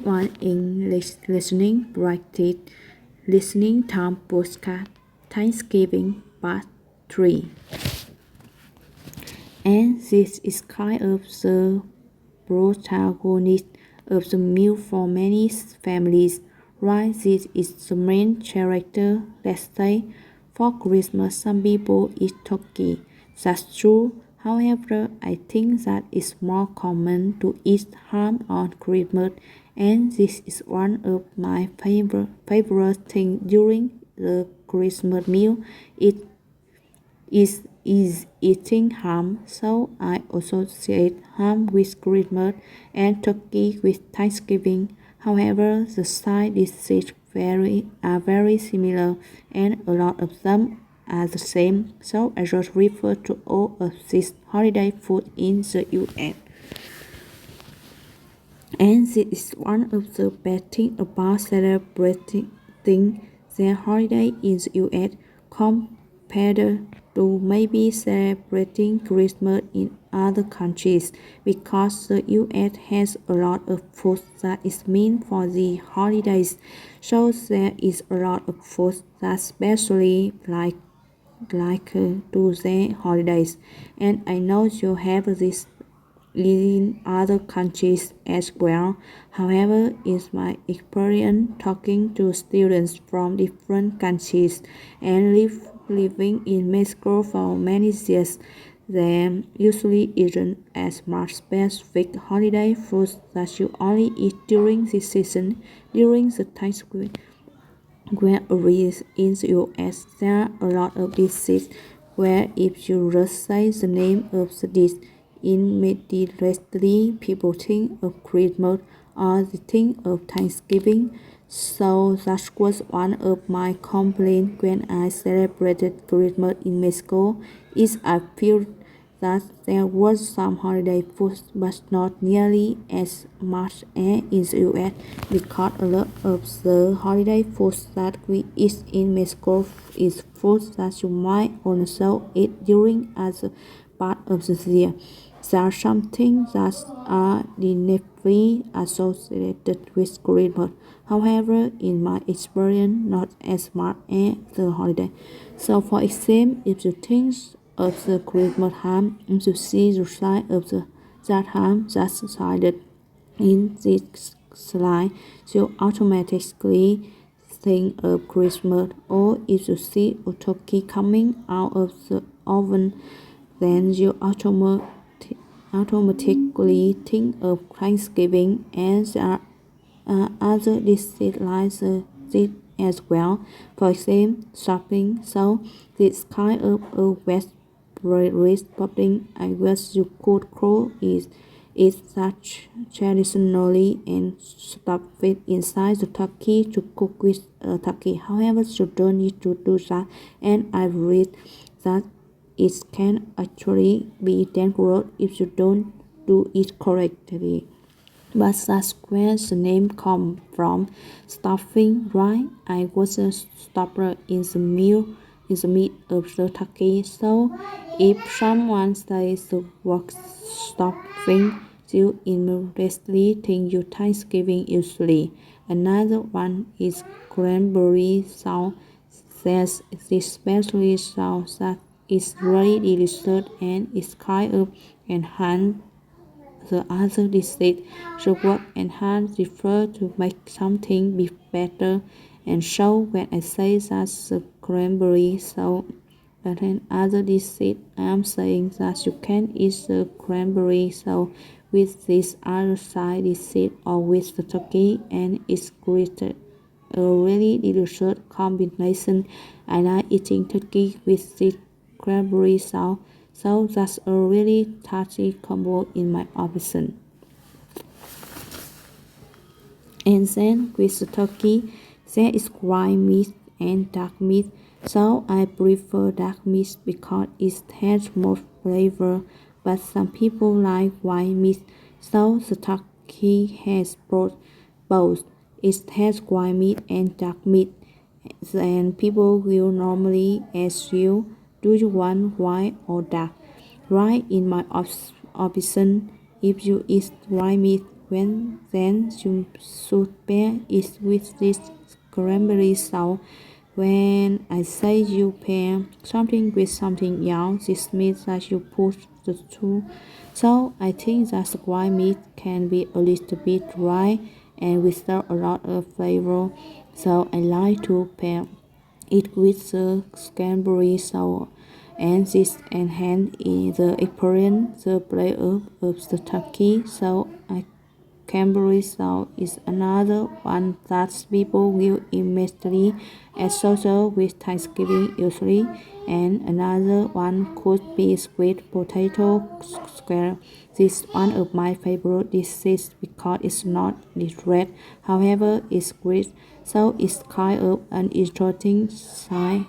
everyone in listening practice listening time podcast Thanksgiving part 3. And this is kind of the protagonist of the meal for many families, right? This is the main character. Let's say for Christmas some people eat turkey. That's true. However, I think that it's more common to eat ham on Christmas, and this is one of my favorite things during the Christmas meal. It is eating ham, so I associate ham with Christmas and turkey with Thanksgiving. However, the side dishes are very similar, and a lot of them are the same, so I just refer to all of this holiday food in the US. And this is one of the best things about celebrating their holiday in the US compared to maybe celebrating Christmas in other countries, because the US has a lot of food that is meant for the holidays. So there is a lot of food that especially like to their holidays, and I know you have this in other countries as well. However, it's my experience talking to students from different countries and living in Mexico for many years. There usually isn't as much specific holiday food that you only eat during this season. During the Thanksgiving whereas in the US there are a lot of dishes where if you just say the name of the dish, immediately people think of Christmas or they think of Thanksgiving. So that was one of my complaints when I celebrated Christmas in Mexico, is I feel that there was some holiday food but not nearly as much as in the US, because a lot of the holiday food that we eat in Mexico is food that you might also eat during other part of the year. There are some things that are definitely associated with Christmas. However, in my experience, not as much as the holiday. So for example, if you think of the Christmas ham, and you see the side of that ham that's decided in this slide, you automatically think of Christmas. Or if you see a turkey coming out of the oven, then you automatically think of Thanksgiving, and there are other dishes like this as well. For example, shopping. So this kind of a West British pudding, I guess you could call it, is such traditionally and stuff it inside the turkey to cook with a turkey. However, you don't need to do that, and I read that it can actually be dangerous if you don't do it correctly. But that's where the name comes from, stuffing, right? I was a stopper in the meat of the turkey. So if someone says the word stuffing, you immediately think you Thanksgiving usually. Another one is cranberry sauce. There's this special sauce that is really delicious and is kind of enhanced the other dishes. The word enhance refers to make something be better, and so when I say that the cranberry sauce but in other dishes, I am saying that you can eat the cranberry sauce with this other side dish or with the turkey, and it's great. A really delicious combination. I like eating turkey with this cranberry sauce, so that's a really tasty combo in my opinion. And then with the turkey, there is white meat and dark meat. So I prefer dark meat because it has more flavor, but some people like white meat. So the turkey has both. It has white meat and dark meat. And people will normally ask you, do you want white or dark? Right, in my opinion, if you eat white meat, then you should pair it with this cranberry sauce. When I say you pair something with something else, this means that you put the two. So I think that squid meat can be a little bit dry and without a lot of flavor. So I like to pair it with the cranberry sauce, and this enhances the experience, the flavor of the turkey. So cranberry sauce is another one that people will immediately associate with Thanksgiving usually, and another one could be sweet potato square. This is one of my favorite dishes because it's not red, however it's great, so it's kind of an interesting side.